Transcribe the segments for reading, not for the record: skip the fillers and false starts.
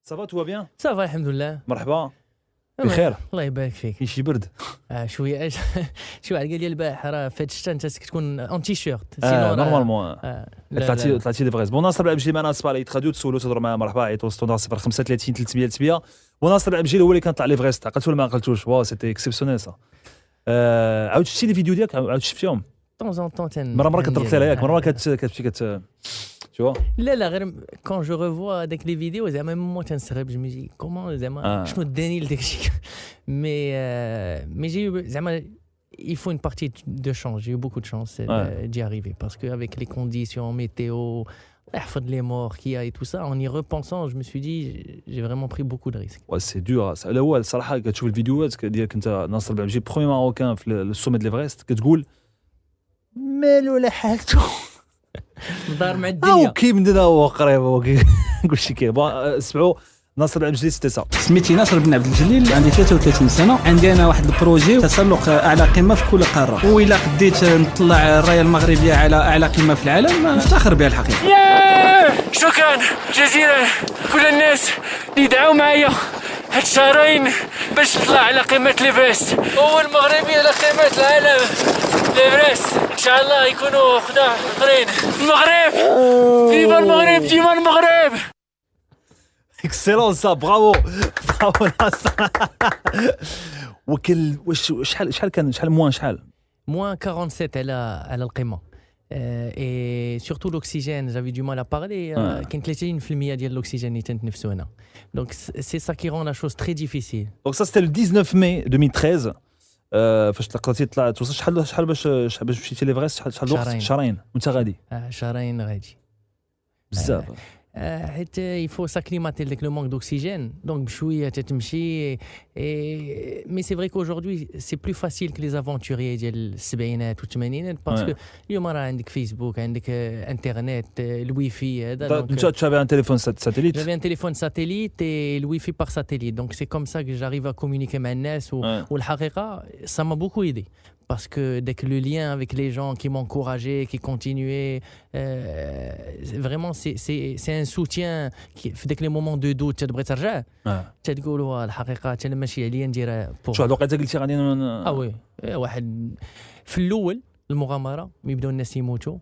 صافا تو بيان صافا الحمد لله. مرحبا بخير. الله يبارك فيك. كاين شي برد شويه شي واحد قال لي البارح راه في هذا الشتا انت تكون اون تي شيرت نورمالمون طلعتي لي فغيز. بون ناصر العبجي معنا سبالي تخادو تسولو تهضروا معاه. مرحبا عيطوا 035 300 300. بون ناصر العبجي هو اللي كان طلع لي فغيز عقلتو ولا ما عقلتوش؟ واو سيتي اكسيبسيونيل سا. عاود شفتي لي فيديو ديالك؟ عاود شفتيهم طون مره كتربط لها ياك مره كتمشي tu vois لا غير quand je revois داك لي فيديو زعما مو تنستغرب جو مي كومون زعما شنو داني لداك الشيء mais j'ai eu زعما il faut une partie de chance. J'ai eu beaucoup de chance d'y arriver parce que avec les conditions météo, les morts qu'il y a et tout ça, en y repensant, je me suis dit j'ai vraiment pris beaucoup de risques. Ouais, c'est dur ça. لا هو الصراحه كتشوف الفيديوهات ديالك انت ناصر العبجي برومي ماروكان في السوميت ديال فغيست كتقول مالو لا حالته دار مع الدنيا كي بدنا هو قريب كل شيء كاين. سمعوا ناصر العبجي سيتي سا. سميتي ناصر بن عبد الجليل، عندي 33 سنه، عندي انا واحد البروجي تسلق اعلى قمه في كل قاره، والا قديت نطلع الرايه المغربيه على اعلى قمه في العالم نفتخر بها الحقيقه. شكرا جزيلا كل الناس اللي دعوا معايا هاد الشهرين باش نطلع على قمه ليفرست، اول مغربي على قمه العالم ليفرست. ان شاء الله يكونوا خدا اخرين. المغرب فيفا المغرب ديما المغرب. اكسلون سا برافو ناصر. شحال كان موان موان 47 على القمه. et surtout l'oxygène, j'avais du mal à parler. كان 30% ديال الاكسجين اللي تنتنفسو هنا. Donc c'est ça qui rend la chose très difficile. Donc ça c'était le 19 mai 2013. فاش تلقيتي طلعت توصل شحال باش مشيتي ليفريست؟ شحال الوقت؟ شهرين وانت غادي؟ شهرين غادي بزاف. حيت يفو ساكليماتي لداك لو مونك دوكسيجين دونك بشويه تتمشي. مي سي فري كوجوردي سي بلو فاسيل كو لي افونتوريي ديال السبعينات والثمانينات باسكو اليوم راه عندك فيسبوك، عندك انترنت، الواي فاي هذا. انت تشافي ان تليفون ساتيليت؟ جافي ان تليفون ساتيليت اي الواي فاي بار ساتيليت دونك سي كوم سا كو جاريف ا كومونيكي مع الناس. والحقيقه سا ما بوكو ايدي parce que dès que le lien avec les gens qui m'encourageaient, qui continuaient, vraiment c'est un soutien qui في داك les moments de doute تبغي ترجع تقولوا الحقيقه حتى ماشي عليا نديرها. شو هاد الوقيته قلتي غادي وي واحد في الاول المغامره يبداو الناس يموتوا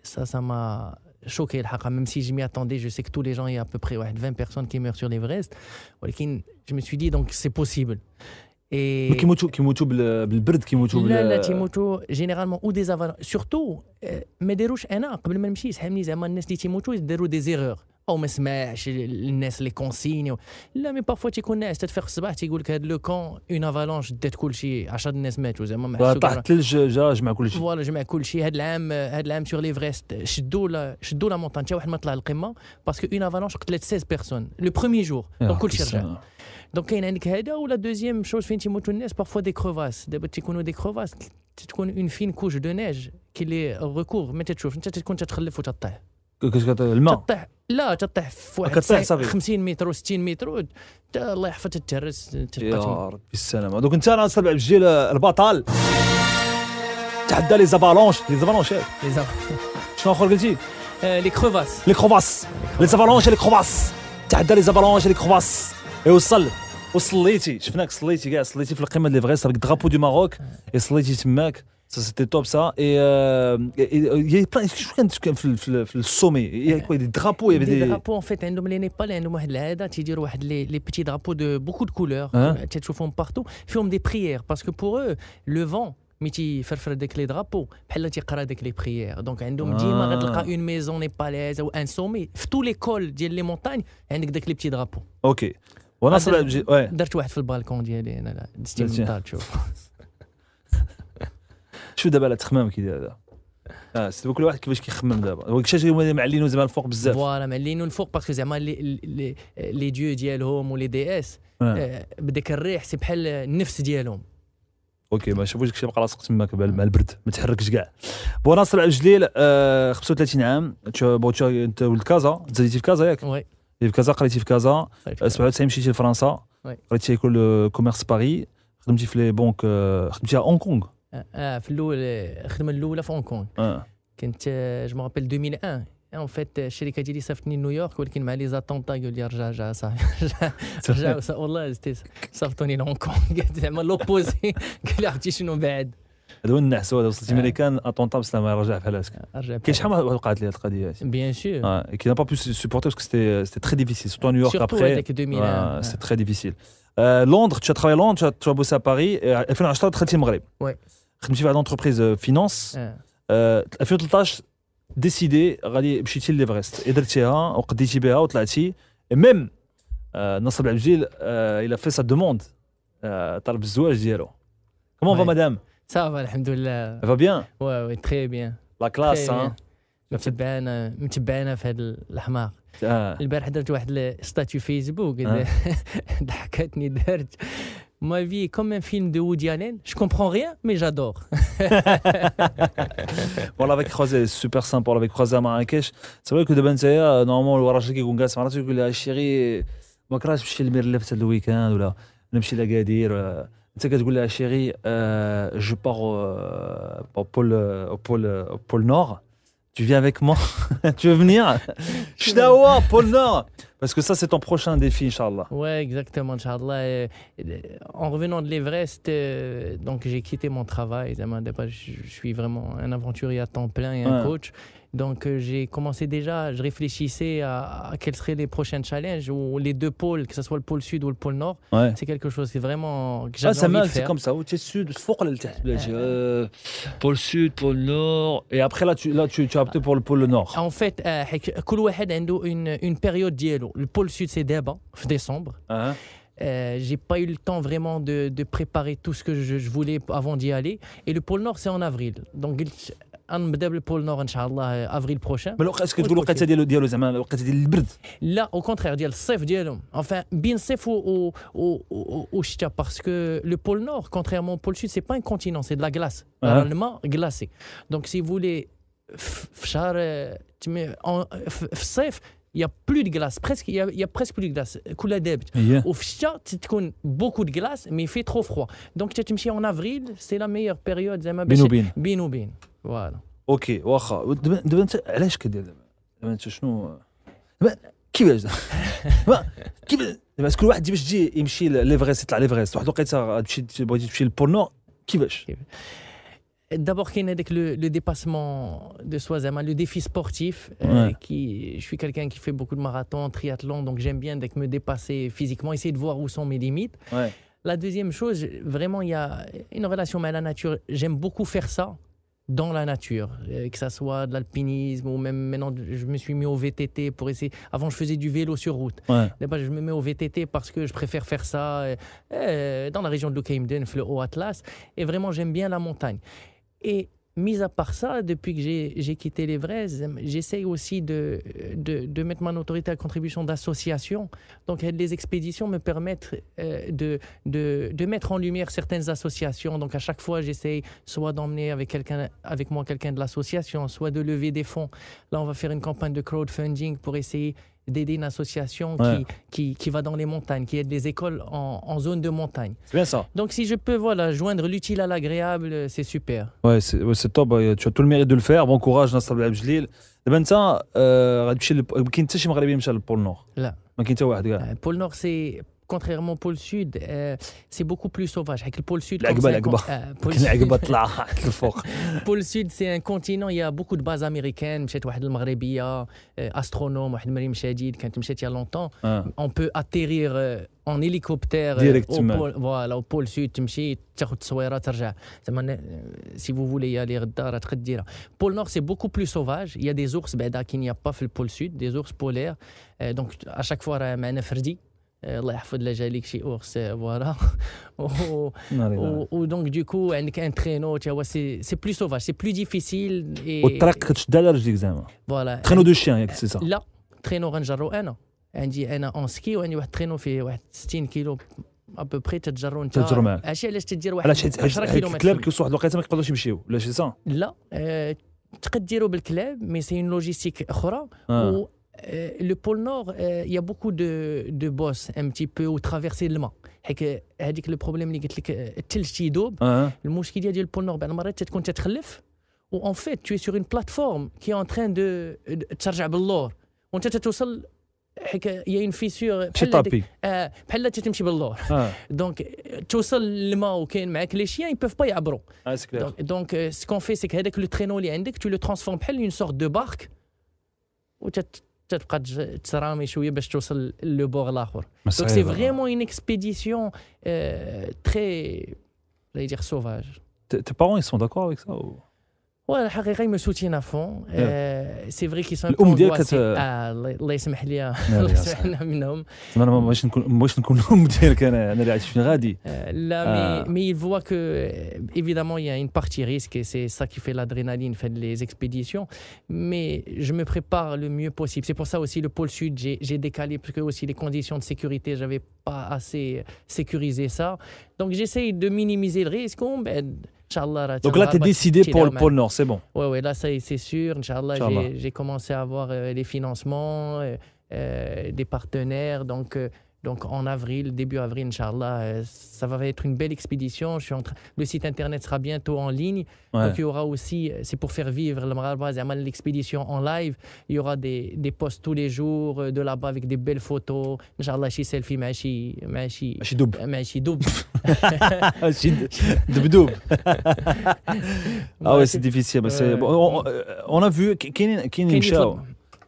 ça m'a choqué الحقيقه. même si je m'y attendais, je sais que tous les gens il y a à peu près 20 personnes qui meurent sur l'Everest, ولكن je me suis dit donc c'est possible. كيموتوا بالبرد، كيموتوا لا تيموتوا جينيرالمون او دي سورتو ما داروش. انا قبل ما نمشي سحبني زعما الناس اللي تيموتوا يديروا دي زيرور او ما سمعش الناس اللي كونسينيو. لا مي بارفوا تيكون ناعس تتفيق الصباح تيقول لك هذا لو كون اون افالونش دات كلشي 10 الناس ماتوا زعما ما حسوا طاح الثلج جمع كلشي. فوالا جمع كلشي. هذا العام سور ليفريست شدوا لا مونطان حتى واحد ما طلع القمه باسكو اون افالونش قتلت 16 بيرسون لو بروميي جور دونك كلشي رجع. دونك كاين عندك هذا. ولا دوزيام شوز فين تيموتوا الناس بارفوا دي كروفاس. دابا تيكونوا دي كروفاس تكون اون فين كوش دو نيج كي لي ريكوفر ما تتشوف انت تكون تتخلف وتطيح. الماء تطيح؟ لا تطيح في واحد 50 متر و60 متر الله يحفظ تتهرس يا ربي السلامه. دوك انت ناصر العبجي البطل تحدى لي زافالونش شنو اخر قلتي؟ لي كروفاس لي زافالونش لي كروفاس تحدى لي زافالونش لي كروفاس. وصليتي شفناك صليتي في القمه ديال فغيس راك درابو دو ماروك صليتي تماك. Ça c'était top ça. Et il y a plein في السومي il y a des drapeaux, il y avait des drapeaux en fait. عندهم لي نيبال عندهم واحد العاده تيديروا واحد لي بيتي drapeaux de beaucoup de couleurs تشوفهم بارتو فيهم دي بريير باسكو بور eux le vent مي تيفرفر داك لي درابو بحال تيقرا داك لي بريير. دونك عندهم ديما غتلقى اون ميزون نيباليز او ان سومي في تو لي كول ديال لي مونتاني عندك داك لي بيتي درابو. اوكي وناصر العبجي درت واحد في البالكون ديالي انا دزتي من الدار تشوف. شو دابا لا تخمام كي داير هذا سي كل واحد كيفاش كيخمم دابا. هو كيفاش معلينو زعما الفوق بزاف. فوالا معلينو الفوق باسكو زعما لي ديو ديالهم ولي دي اس بداك الريح سي بحال النفس ديالهم. اوكي ما شافوش داكشي بقى لاصق تماك مع البرد ما تحركش كاع. بو ناصر العبجليل 35 عام. انت ولد كازا، تزاديتي في كازا ياك؟ وي في كازا، قريتي في كازا. 97 مشيتي لفرنسا، قريتي ايكول كوميرس باري، خدمتي في لي بونك، خدمتي هونغ كونغ. في الاول الخدمه الاولى في هونغ كونغ كنت جو مابيل 2001 ان فيت الشركه ديالي صيفطني لنيويورك ولكن مع لي زاتونطا قال لي رجع صافي رجع والله صيفطوني لهونغ كونغ زعما لوبوزي قال لي عرفتي شنو بعد هذا هو النحس هذا وصلتي ملكان اطونطا بس ما رجع بحال هكا كاين شحال وقعت لي هذه القضيه بيان سور كي نا با بو سوبورتي باسكو سيتي تري ديفيسيل سورتو نيويورك ابري سيتي تري ديفيسيل لندن tu as travaillé à Londres tu as bossé à Paris 2010 دخلتي المغرب خدمتي في واحد لونتربريز فينانس 2013 ديسيدي غادي مشيتي ليفرست درتيها وقديتي بها وطلعتي ميم نصر العبجيل الى في سا دوموند طلب الزواج ديالو كومون فا مدام صافا الحمد لله فا بيان وي تري بيان لا كلاس متبعنا في هذا الحماق البارح درت واحد الستاتيو فيسبوك ضحكتني درت Ma vie est comme un film de Woody Allen. Je comprends rien, mais j'adore. On l'avait croisé, super sympa. On l'avait croisé à Marrakech. C'est vrai que de Benzaya, normalement, le Warachel qui est جالس معنا يقول لها chérie ما كرهتش نمشي للمرلف هذا الويكاند ولا نمشي لأكادير. أنت كتقول لها chérie je pars au pôle Nord. Tu viens avec moi? Tu veux venir? Ch'dawa, pôle Nord. Parce que ça, c'est ton prochain défi, Inch'Allah. Ouais, exactement, Inch'Allah. En revenant de l'Everest, donc j'ai quitté mon travail. Je suis vraiment un aventurier à temps plein et un coach. Donc j'ai commencé déjà, je réfléchissais à quels seraient les prochains challenges ou les deux pôles, que ce soit le pôle sud ou le pôle nord. Ouais. C'est quelque chose que vraiment que j'avais envie de faire. C'est comme ça, où tu es sud, pôle sud, pôle nord. Et après là tu as opté pour le pôle nord. En fait, كل واحد عنده une période ديالو. Le pôle sud c'est d'abord, en décembre. J'ai pas eu le temps vraiment de préparer tout ce que je voulais avant d'y aller. Et le pôle nord c'est en avril. Donc غنبدا بالبول نور ان شاء الله افريل بروشان. ما اسكو تقول الوقيته ديالو زعما الوقيته ديال البرد؟ لا او كونترير ديال الصيف ديالهم enfin بين الصيف والشتاء parce que le pôle nord contrairement au pôle sud c'est pas un continent c'est de la glace réellement glacé. Donc si vous voulez في شهر في الصيف il y a plus de glace presque il y a presque plus de glace كلها دابت وفي الشتاء تكون beaucoup de glace mais il fait trop froid. Donc تمشي en avril c'est la meilleure période زعما بين وبين. فوالا اوكي واخا دابا انت علاش كدير دابا انت شنو كيفاش دابا كل واحد باش تجي يمشي ليفريست يطلع ليفريست واحد الوقيته بغيتي تمشي للبول نور كيفاش؟ D'abord, il y a le dépassement de soi, le défi sportif. Je suis quelqu'un qui fait beaucoup de marathons, triathlon, donc j'aime bien me dépasser physiquement, essayer de voir où sont mes limites. La deuxième chose, vraiment, il y a une relation avec la nature. J'aime beaucoup faire ça dans la nature, que ça soit de l'alpinisme ou même maintenant, je me suis mis au VTT pour essayer. Avant, je faisais du vélo sur route. D'abord, je me mets au VTT parce que je préfère faire ça dans la région de Lukaimden, le Haut Atlas. Et vraiment, j'aime bien la montagne. Et mis à part ça, depuis que j'ai quitté l'Everest, j'essaye aussi de mettre mon autorité à contribution d'associations. Donc les expéditions me permettent de mettre en lumière certaines associations. Donc à chaque fois, j'essaye soit d'emmener avec moi quelqu'un de l'association, soit de lever des fonds. Là, on va faire une campagne de crowdfunding pour essayer d'aider une association qui va dans les montagnes, qui aide les écoles en zone de montagne. C'est bien ça. Donc si je peux joindre l'utile à l'agréable, c'est super. Ouais, c'est top. Tu as tout le mérite de le faire. Bon courage, Nasser Belabjlil. دابا انت غادي تمشي كاين حتى شي مغربي مشى للبول نور؟ لا ما كاين حتى واحد كاع. البول نور سي contrairement au pôle sud, c'est beaucoup plus sauvage. Avec le pôle sud, pôle sud, c'est un continent. Il y a beaucoup de bases américaines. مشيت واحد المغربية astronome, واحد مريم شديد كانت مشيت il y a longtemps. On peut atterrir en hélicoptère au pôle sud. تمشي تاخذ تصويرة ترجع. Si vous voulez y aller غدا راه تقدر ديرها. Pôle nord, c'est beaucoup plus sauvage. Il y a des ours بعدا qu'il n'y a pas في البول sud, des ours polaires. Donc à chaque fois راه معنا فردي. الله يحفظ لا جاليك شي اورس فوالا ودونك دوكو عندك ان ترينو تا هو سي بلو سوفاج سي بلو ديفيسيل والطريق كتشد على رجليك زعما فوالا ترينو دو شيان ياك سي صح لا ترينو غنجرو انا عندي انا اون سكي وعندي واحد ترينو فيه واحد 60 كيلو ابوبري تتجرو انت علاش تدير واحد 10 كيلومتر الكلاب كيوصلوا واحد الوقيته ما يقدروش يمشيو ولا شي صح لا تقدر ديرو بالكلاب مي سي اون لوجيستيك اخرى le pôle nord, il y a beaucoup de bosses un petit peu ou traverser le mât. هذيك le problème اللي قلت لك الثلج تيذوب المشكل ديال البول نور بعض المرات تكون تتخلف où en fait tu es sur une plateforme qui est en train de ترجع باللور وانت تتوصل il y a une fissure بحال تمشي باللور دونك توصل للماء وكاين معاك لي شيان ils peuvent pas يعبروا donc ce qu'on fait c'est que هذاك le traîneau اللي عندك tu le transformes بحال une sorte de barque تبقى ترامي شويه باش توصل لو بور الاخر donc c'est vraiment une expédition très je vais dire sauvage. Tes parents ils sont d'accord avec ça ou... Ouais, الحقيقة ils me soutiennent à fond. C'est vrai qu'ils sont un peu angoissés. الله يسمح لي الله يسمح لنا منهم. أنا ماش نكون الأم ديالك أنا اللي عايش فين غادي. Là, mais ils voient que évidemment il y a une partie risque et c'est ça qui fait l'adrénaline, fait les expéditions. Mais je me prépare le mieux possible. C'est pour ça aussi le pôle sud j'ai décalé parce que aussi les conditions de sécurité j'avais pas assez sécurisé ça. Donc j'essaye de minimiser le risque. Donc là, tu es décidé pour le pôle Nord, c'est bon. Oui, là, ça, c'est sûr. Inch'Allah, j'ai commencé à avoir les financements, des partenaires. Donc en avril, début avril, Inch'Allah, ça va être une belle expédition. Le site internet sera bientôt en ligne. Ouais. Donc il y aura aussi, c'est pour faire vivre l'expédition en live. Il y aura des posts tous les jours de là-bas avec des belles photos. Inch'Allah, شي selfie ماشي دوب. دوب. Ah ouais, c'est difficile. On a vu كاين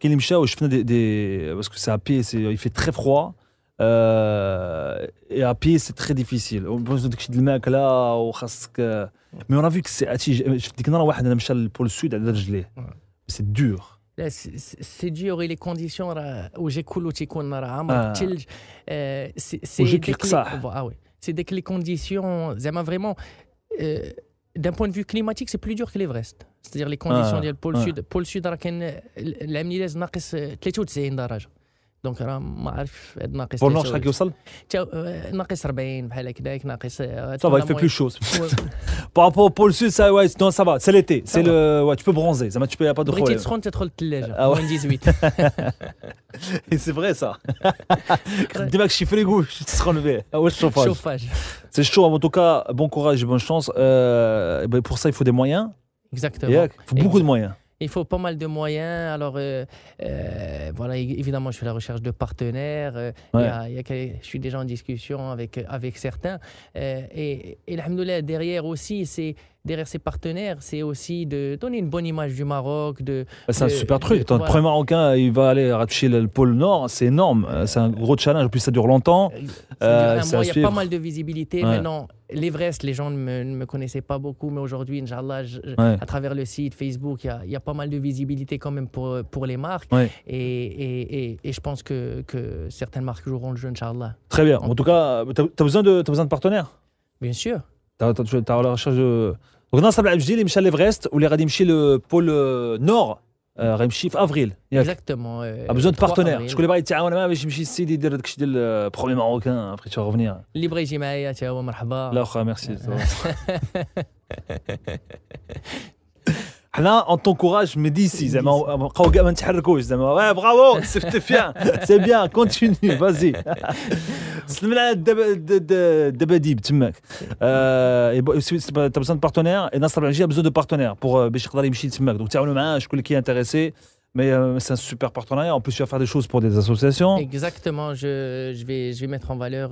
اللي مشاو شفنا des parce que c'est à pied, il fait très froid. Et à pied c'est très difficile. داكشي د الماكله وخاصك mais on a vu que c'est ديك النهار واحد انا مشى للبول السود على رجليه. C'est dur. C'est dur et les conditions où j'écoule تيكون راه عامر الثلج c'est dès que les conditions زعما vraiment d'un point de vue climatique c'est plus dur que l'Everest. C'est-à-dire les conditions ديال البول السود راه كان العام اللي داز ناقص 93 درجه. دونك راه ما عارف ناقص بول نور شحال كيوصل ناقص 40 بحال هكذاك ناقص ça va il fait plus chaud par rapport au pôle sud ça ouais non ça va c'est l'été c'est le ouais tu peux bronzer ça tu peux y a pas de problème بغيتي تسخن تدخل الثلاجه moins 18 et c'est vrai ça ديماك شي فريغو تسخن به هو الشوفاج c'est chaud en tout cas bon courage et bonne chance pour ça il faut des moyens exactement il faut beaucoup de moyens. Il faut pas mal de moyens. Alors, voilà, évidemment, je fais la recherche de partenaires. Je suis déjà en discussion avec certains. Et alhamdoulilah, derrière ces partenaires, c'est aussi de donner une bonne image du Maroc. C'est un super truc. Le premier Marocain, il va aller toucher le pôle Nord. C'est énorme. C'est un gros challenge. En plus, ça dure longtemps. Il y a pas mal de visibilité. Maintenant, l'Everest, les gens ne me connaissaient pas beaucoup. Mais aujourd'hui, Inch'Allah, à travers le site, Facebook, il y a pas mal de visibilité quand même pour les marques. Et je pense que certaines marques joueront le jeu, Inch'Allah. Très bien. En tout cas, tu as besoin de partenaires. Bien sûr. Tu as la recherche de... Donc ناصر العبجي اللي مشى ليفرست واللي غادي يمشي لبول نور غيمشي في افريل ياك اكزاكتومون بزون دو بارتنير شكون اللي باغي يتعاون معاه باش يمشي السيد يدير داكشي ديال برومي ماروكان ابري تو ريفونير اللي بغى يجي معايا حتى هو مرحبا لا واخا ميرسي حنا اون طونكوراج مي ديسي زعما بقاو كاع ما نتحركوش زعما برافو سي بيان كونتينيو فازي سلم لنا الدباديب تماك تا بزون بارتنير اي ناصر العجي بزون دو بارتنير بور باش يقدر يمشي تماك دونك تعاونوا معاه شكون اللي كي انتريسي Mais c'est un super partenariat. En plus, tu vas faire des choses pour des associations. Exactement. Je vais mettre en valeur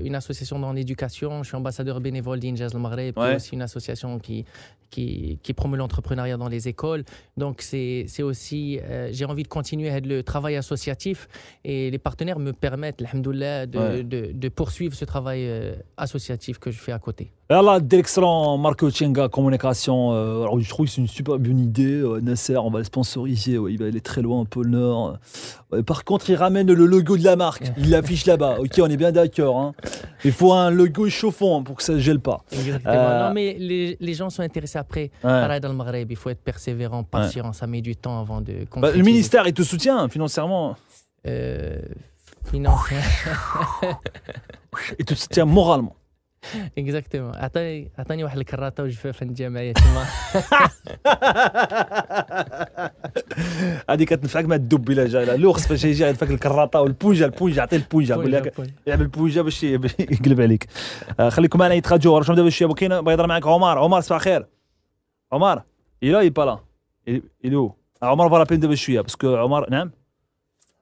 une association dans l'éducation. Je suis ambassadeur bénévole d'Injaz le Maghreb, qui est aussi une association qui promeut l'entrepreneuriat dans les écoles. Donc, c'est aussi... j'ai envie de continuer le travail associatif et les partenaires me permettent, alhamdoulilah, de poursuivre ce travail associatif que je fais à côté. Alors, d'excellent marketing, communication. Alors, je trouve que c'est une super bonne idée. Nasser, on va le sponsoriser. Il va aller très loin, un peu le Nord. Par contre, il ramène le logo de la marque. Il l'affiche là-bas. Ok, on est bien d'accord. Hein. Il faut un logo chauffant pour que ça ne gèle pas. Exactement. Non, mais les gens sont intéressés après. Pareil dans le Maghreb, il faut être persévérant, patient. Ça met du temps avant de concrétiser. Le ministère, il te soutient financièrement. Il te soutient moralement. Exactement. عطاني واحد الكراطه وجفاف الجمعيه تما هذه كتنفعك مع الدب الا جا اللوخس فاش يجي يدفك الكراطه والبوجه عطيه البوجه يقول لك يعمل البوجه باش يقلب عليك. خليكم معنا يتخرجوا راه دابا شي كاين بغا يهضر معك عمر صباح الخير عمر il pas là. Il est où عمر va rappeler دابا شويه باسكو عمر نعم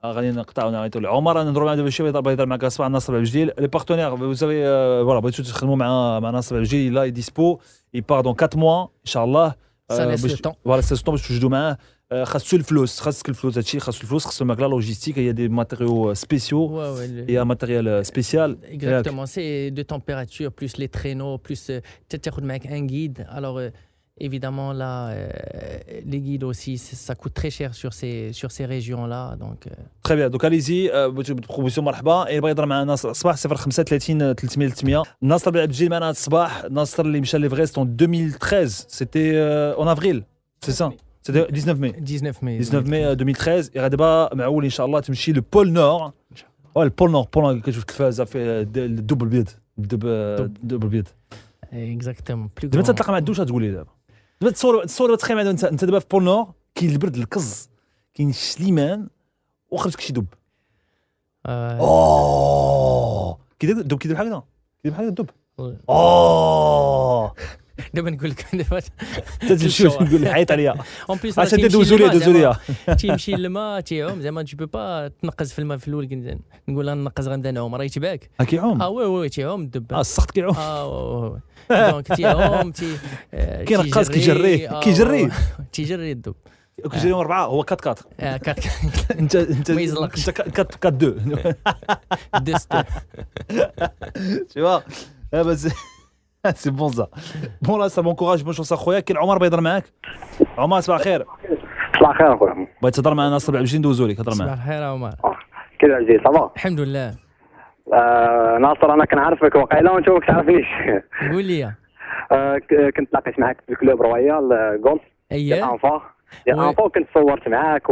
غادي نقطعوا نعيطوا عمر انا نضرب معاه دابا شويه يهضر معك صباح ناصر بجديل لي بارتنير vous savez voilà بغيتو تخدموا مع ناصر بجديل لا ديسبو il part dans 4 mois ان شاء الله ça laisse le temps voilà c'est le temps باش توجدوا معاه خاصو الفلوس خاصك الفلوس هادشي خاصو الفلوس خاصو الماك لا لوجيستيك il y a des matériaux spéciaux il y a un matériel spécial exactement c'est de température plus les traîneaux plus تاخذ معك un guide alors évidemment là les guides aussi ça coûte très cher sur ces régions là donc très bien donc allez-y proposition مرحبا اللي بغى يهضر معنا ناصر صباح 0530 300 300 ناصر بن عبد الجليل معنا الصباح ناصر اللي مشى ليفرست en 2013 c'était en avril c'est ça c'était 19 mai 19 mai 2013 et دابا معول ان شاء الله تمشي le pôle nord البول نور كتشوف التلفازه في الدب البيض الدب البيض exactement plus دابا تتلاقى مع الدوش تقول لي دابا تصور تخيل معنا انت دابا في بول نور كاين البرد الكز كاين الشليمان وخرجك شي دب كيدير الدب كيدير بحال هكذا كيدير بحال الدب دابا نقول لك دابا تمشي نقول عيط عليا اون بليس عشان دوزوا لي تيمشي للماء تيعوم زعما tu peux pas تنقز في الماء في الاول نقول انا نقز غنبدا نعوم راه يتبعك كيعوم وي تيعوم الدب السخط كيعوم دونك تيعوم كينقز تيجري الدب كيجريهم 4 هو 4 انت ما يزلقش 4 2 دست tu vois بس سي بون ça bon là ça m'encourage bonne chance اخويا كاين عمر بيهضر معاك عمر صباح الخير صباح الخير اخويا بغيت تهضر مع ناصر بن عبد الجليل ندوزو لك هضر معاه صباح الخير عمر كيف عزيز صافا الحمد لله ناصر انا كنعرفك وقيلا وانت ما كتعرفنيش قول لي كنت لاقيت معاك في الكلوب رويال غولف ديال انفا كنت صورت معاك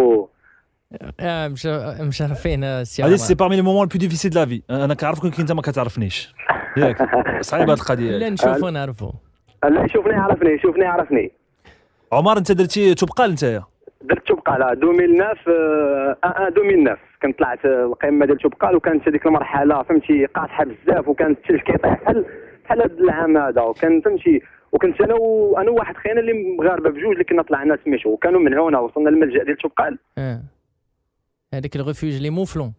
مشرفين السي هذه سي parmi les moments les plus difficiles de la vie انا كنعرفك كنت انت ما كتعرفنيش ياك صعيبه هذه القضيه لا نشوفو نعرفو لا شوفني عرفني عمر انت درتي تبقال نتايا درت تبقال 2009 كنت طلعت القمه ديال تبقال وكانت هذيك المرحله فهمتي قاصحه بزاف وكان الثلج كيطيح بحال هذا العام هذا وكان فهمتي وكنت انا وواحد خينا اللي مغاربه بجوج اللي كنا طلعنا سميتو وكانوا من هنا وصلنا للملجا ديال تبقال هذاك الريفوج لي موفلون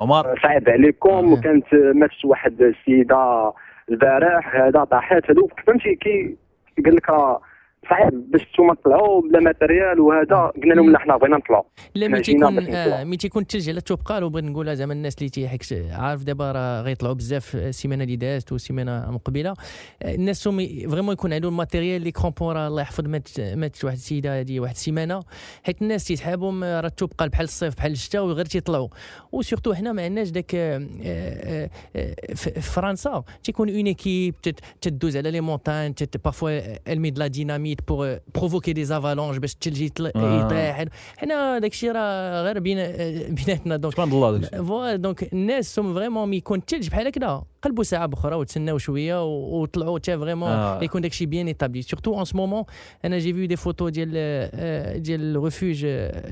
عمر صعيب عليكم وكانت ماتت واحد السيده البارح هذا طاحت هذوك فهمتي قال لك راه صعيب باش نتوما تطلعوا بلا ماتريال وهذا قلنا لهم لا حنا بغينا نطلعوا لا مي تيكون الثلج على تبقال وبغيت نقولها زعما الناس اللي تيحكش عارف دابا راه غيطلعوا بزاف السيمانه اللي دازت والسيمانه مقبله الناس فريمون يكون عندهم الماتيريال لي كرومبون راه الله يحفظ ماتت واحد السيده هذه واحد السيمانه حيت الناس تيتحابهم راه تبقال بحال الصيف بحال الشتاء وغير تيطلعوا وسورتو حنا ما عندناش داك في فرنسا تيكون اون ايكيب تدوز على لي مونتان بارفوا المي د لا ديناميت pour provoquer des avalanches باش الثلج يطيح حنا داكشي راه غير بيناتنا دونك سبحان الله فوالا دونك الناس سوم فريمون مي يكون الثلج بحال هكذا قلبوا ساعه اخرى وتسناو شويه وطلعوا حتى فريمون يكون داكشي بيان ايطابلي سورتو اون سو مومون انا جي فيو دي فوتو ديال الريفوج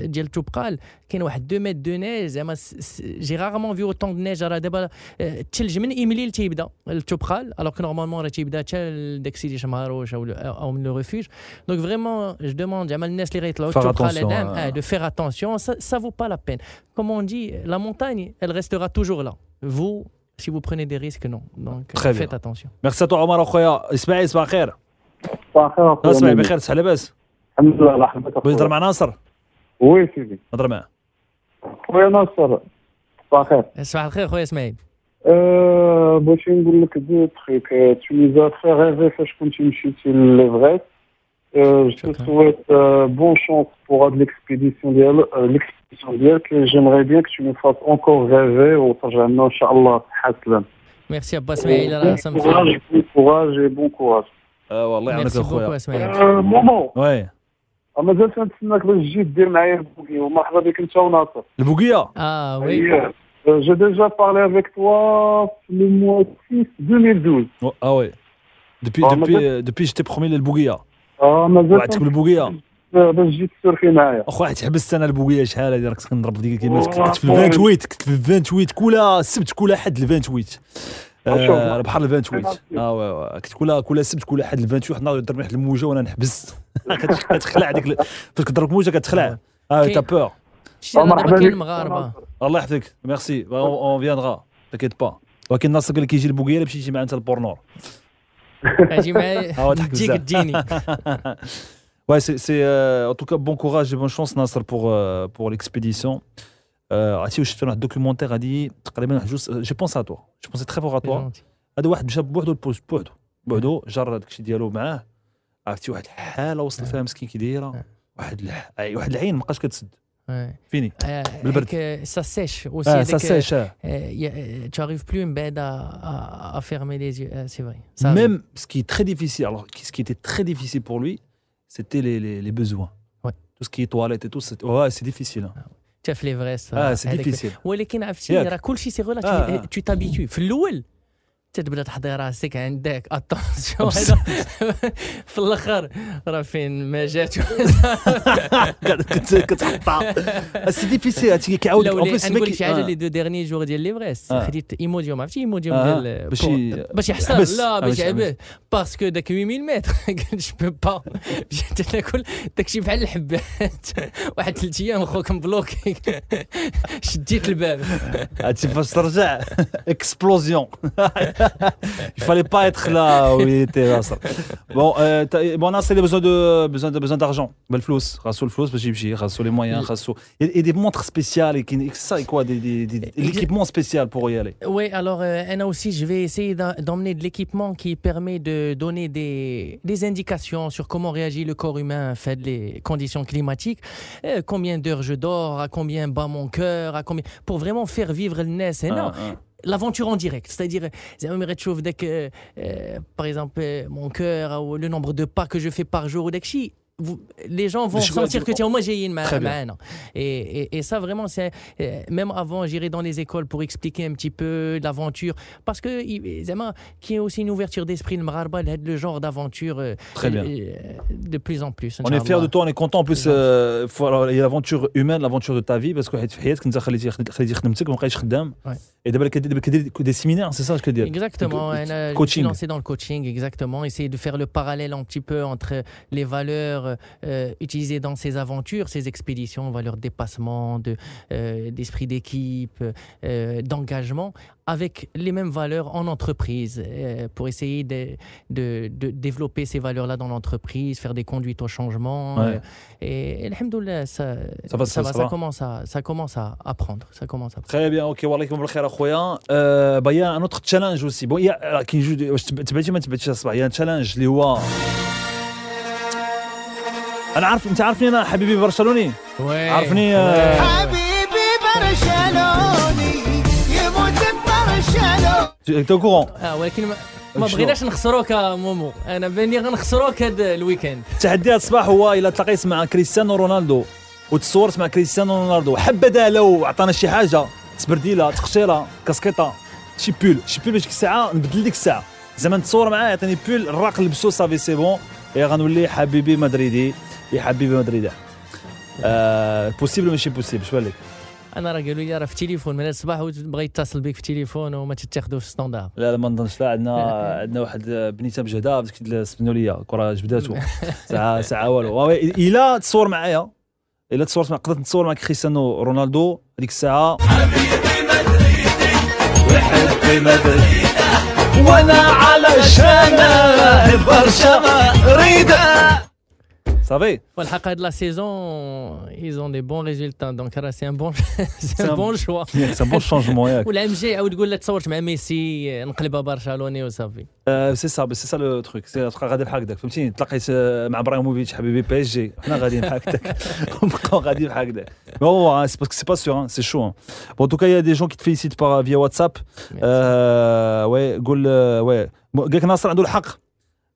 ديال تبقال كاين واحد 2 متر دو نيج زعما جي رارمون فيو اوتون دو نيج راه دابا الثلج من ايميليل تيبدا التبقال الوغ كو نورمالمون راه تيبدا حتى داك سيدي شماروش او من لو ريفوج دونك فريمون جو دوموند زعما الناس اللي غيطلعوا تبقال هذا دو فير اتونسيون سا فو با لا بين comme on dit la montagne elle restera toujours là vous si vous prenez des risques non donc faites attention merci à toi عمر اخويا اسماعيل صباح الخير صباح بخير صحه لاباس الحمد لله الله يحفظك بغيت مع ناصر وي سيدي هضر معاه خويا ناصر صباح الخير صباح الخير خويا اسماعيل بغيت نقول لك دو تريك tu nous as fait rêver فاش كنتي مشيتي للإيفرست je te souhaite bonne chance pour l'expédition d'hier que j'aimerais bien que tu me fasses encore rêver وترجع لنا ان شاء الله صحة سلام. Merci Abba Ismaïl راه سامحني. courage et bon courage. والله يعاونك اخويا. ماما. وي. مازال تنتسناك باش تجي دير معايا البوكيه ومرحبا بك انت وناصر. البوكيه؟ وي. J'ai déjà parlé avec toi le mois 6 2012. Ah ouais. Depuis j'étais promis للبوكيه. مازال وعدتك بالبوكيه. باش جيت تسرفي معايا اخويا تحبست انا البوكيه شحال هادي راك كنضرب ديك كيما كنت في 28 كنت في 28 كل سبت كل حد 28 بحر ال 28 كنت كل سبت كل احد ال 28 نهار يضربني واحد الموجه وانا نحبس كتخلع ديك فاش كضرب موجه كتخلع تا بور مرحبا كاين المغاربه الله يحفظك ميرسي اون فيندرا تاكيت با ولكن الناس قال لك يجي البوكيه مشيتي معاه انت البورنور اجي معايا تجيك تجيني Ouais, c'est en tout cas bon courage et bonne chance Nasser pour l'expédition. عرفتي واش شفت واحد الدوكيومونتير هادي تقريبا واحد جو بونس ا توا جو بونس تري فور ا توا هذا واحد مشى بوحدو البوست بوحدو جر هذاك الشيء ديالو معاه عرفتي واحد الحاله وصل فيها مسكين كي دايره واحد العين ما بقاش كتسد فيني بالبرد ça sèche aussi ça sèche tu arrives plus à fermer les yeux c'est vrai même ce qui est très difficile alors ce qui était très difficile pour lui c'était les besoins tout ce qui est toilette et tout c'est difficile شاف ليفريست سي ديفيسيل ولكن عرفتي راه كلشي سي غولا تو تابيتو في الاول تتبدا تحضي راسك عندك اتونسيون في الاخر راه فين ما جات كتحطها سي ديفيسيل هادشي كيعاود اون بليس نقول لك شي حاجه لي دو ديرني جور ديال ليفريست خديت ايموديوم عرفتي ايموديوم ديال باش يحصل لا باش يعبه باسكو داك 8000 متر جو بو با مشيت ناكل داكشي بحال الحبات واحد 3 ايام خوك مبلوكي شديت الباب هادشي فاش ترجع اكسبلوزيون Il fallait pas être là où il était Nasser. Bon Nasser il a besoin d'argent. بالفلوس خاصو الفلوس باش يمشي خاصو les moyens خاصو et des montres spéciales et ça et quoi l'équipement spécial pour y aller. Oui, alors Anna aussi je vais essayer d'emmener de l'équipement qui permet de donner des indications sur comment réagit le corps humain face les conditions climatiques, combien d'heures je dors, à combien bat mon cœur, à combien pour vraiment faire vivre le NES l'aventure en direct, c'est-à-dire par exemple mon cœur ou le nombre de pas que je fais par jour ou d'akchi les gens vont sentir que tiens moi j'ai une main et ça vraiment c'est même avant j'irai dans les écoles pour expliquer un petit peu l'aventure parce que qui est aussi une ouverture d'esprit le Maghraba le genre d'aventure de plus en plus on est fiers de toi on est content en plus il y a l'aventure humaine l'aventure de ta vie parce que في حياتك انت خليتي خدمتك ما بقيتش خدام et دابا كدير des séminaires c'est ça ce que dire exactement je suis lancé dans le coaching exactement essayer de faire le parallèle un petit peu entre les valeurs utilisées dans ces aventures, ces expéditions, valeurs de dépassement, d'esprit d'équipe, d'engagement, avec les mêmes valeurs en entreprise, pour essayer de développer ces valeurs-là dans l'entreprise, faire des conduites au changement. Et alhamdoulilah, ça commence à prendre. Ça commence à prendre. Très bien, ok, wallah يكون بالخير اخويا. Il y a un autre challenge aussi. Bon, il y a qui joue واش تبعتي ما تبعتيش الصباح. Il y a un challenge اللي هو انا عارف انت عارفني انا حبيبي برشلوني عارفني حبيبي برشلوني يموت برشلوني انت كورون ولكن ما بغيناش نخسروك مومو انا باني غنخسروك هذا الويكاند التحدي هذا الصباح هو الا تلاقيت مع كريستيانو رونالدو وتصورت مع كريستيانو رونالدو حبذا لو عطانا شي حاجه تبرديله تقشيره كاسكيطه شي بول باش ديك الساعه نبدل ديك الساعه زعما نتصور معاه يعطيني بول الراق لبسو صافي سي بون غنولي حبيبي مدريدي يا حبيبي مدريدي بوسيبل ماشي بوسيبل شبان لك انا راه قالوا لي راه في التليفون من الصباح بغى يتصل بك في التليفون وما تتاخذوش في ستاندار لا ما نظنش لا عندنا واحد بنيته بجهده سبنوا لي كره جبداتو ساعه والو الا تصور معايا قدرت نتصور مع كريستيانو رونالدو هذيك الساعه حبيبي مدريدي وحبي مدريدي وانا علشانه برشا ريده صافي والحق هاد لا سيزون ils ont des bons résultats donc c'est un bon choix c'est un bon changement ياك والعام الجاي عاود تقول لا تصورت مع ميسي نقلبها برشلوني وصافي سي سا لو تروك سي غادي بحال هكذاك فهمتيني تلاقيت مع ابراهيموفيتش حبيبي بي اس جي حنا غاديين بحال هكذاك ونبقاو غاديين بحال هكذاك بون سي باسكو سي با سور سي شو بون ان توكا يا دي جون كي تفيليسيت بار فيا واتساب وي قول وي قالك ناصر عنده الحق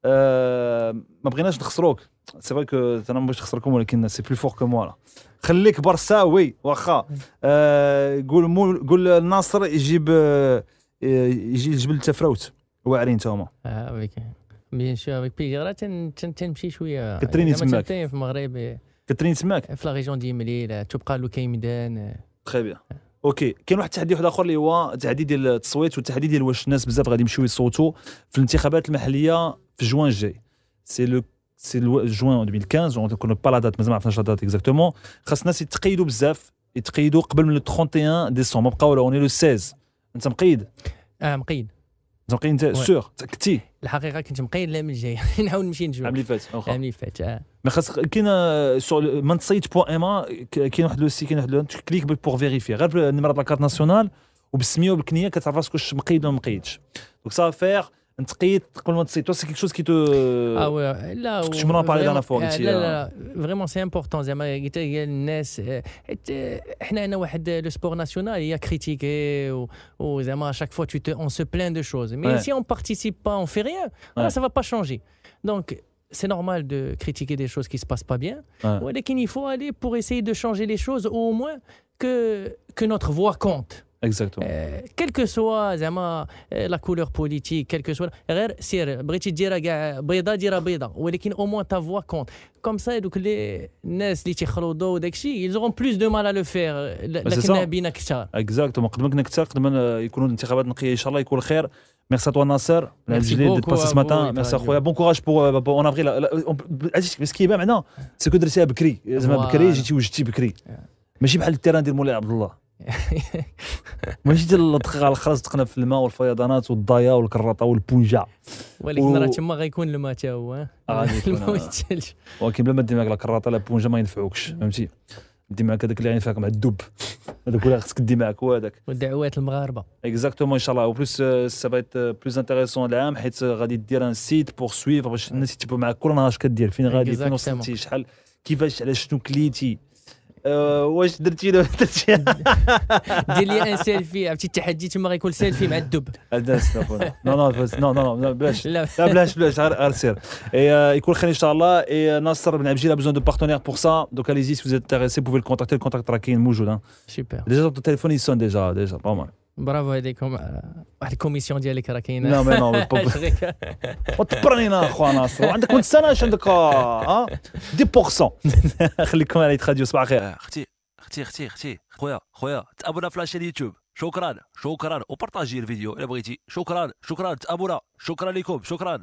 ما بغيناش نخسروك سي فري كو انا ما بغيتش نخسركم ولكن سي بلو فور كو موا لا خليك برساوي واخا قول الناصر يجي الجبل التفراوت واعرين تا هما بيان سور افيك بيغرا تنمشي شويه كتريني تماك في المغرب كتريني تماك في لا ريجون ديال مليل تبقى لو كيمدان تري بيان اوكي كاين واحد التحدي واحد اخر اللي هو التحدي ديال التصويت والتحدي ديال واش الناس بزاف غادي يمشيو يصوتوا في الانتخابات المحليه في جوان الجاي. سي جوان 2015 اون كونو با لا دات مازال ما عرفناش لا دات اكزاكتومون. خاص الناس يتقيدوا بزاف يتقيدوا قبل من 31 ديسمبر. بقاو اوني لو 16. انت مقيد؟ مقيد. انت مقيد انت سور تاكدتي؟ الحقيقه كنت مقيد العام الجاي نحاول نمشي نجوج. العام اللي فات العام اللي فات ما خاص كاين سور منصيت بوان اما كاين واحد لو سي كاين واحد كليك بور فيريفي غير النمره ديال لاكارت ناسيونال وبالسميه وبالكنيه كتعرف راسك واش مقيد ولا ما مقيدش. دونك سا فير نتقيد قبل ما تصيد سي كيك شوز كي تو لا كنت من بارلي انا فوق لا فريمون سي امبورطون زعما قلت الناس حنا عندنا واحد لو سبور ناسيونال هي كريتيكي وزعما شاك فوا tu te on se plaint de choses mais si on participe pas on fait rien ça va pas changer. Donc c'est normal de critiquer des choses qui se passent pas bien ولكن il faut aller pour essayer de changer les choses ou au moins que notre voix compte. Exactement. Quelle que soit زعما la couleur politique, quelle que soit غير سير بغيتي ديرها كاع بيضاء ديرها بيضاء ولكن au moins ta voix compte. Comme ça دوك لي الناس اللي تيخلطوا وداكشي ils auront plus de mal à le faire لكن بينا كثار. Exactement. قد ما كنا كثار قد ما يكونوا الانتخابات نقيه ان شاء الله يكون الخير. Merci à toi Nasser. Merci d'être passé ce matin. Merci خويا. Bon courage pour en avril. Ce qui est bien maintenant c'est que درتيها بكري زعما بكري جيتي وجدتي بكري. ماشي بحال التيران ديال مولاي عبد الله. ماشي ديال الدقيقه على الخرز تقنا في الماء والفيضانات والضايا والكراطه والبونجا ولكن راه تما غيكون الماء حتى هو الماء والثلج ولكن بلا ما دي معاك لا كراطه لا بونجا ما ينفعوكش فهمتي دي معاك هذاك اللي غينفعك مع الدب هذاك اللي خصك دي معاك هو هذاك ودعوات المغاربه اكزاكتومون ان شاء الله وبلوس سا فايت بلوس انتريسون العام حيت غادي دير ان سيت بور سويفر باش الناس يتبعوا معاك كل نهار اش كدير فين غادي فين وصلتي شحال كيفاش على شنو كليتي واش درتي دير لي ان سيلفي عرفتي التحدي تما غيكون سيلفي مع الدب نو بلاش لا بلاش غير سير يكون خير ان شاء الله. اي ناصر بن عبجي a besoin de partenaires pour ça donc allez-y si vous êtes intéressé vous pouvez le contacter le contact راه كاين موجود سوبر déjà ton téléphone il sonne déjà pas mal. برافو عليكم واحد الكوميسيون ديالك راه كاينه. لا ما نو وتبرنينا اخويا ناصر عندك وانت سنه اش عندك 10% خليكم على يتخاديو صباح خير. اختي خويا تابونا في لاشين يوتيوب شكرا وبارطاجي الفيديو الا بغيتي شكرا تابونا شكرا لكم شكرا.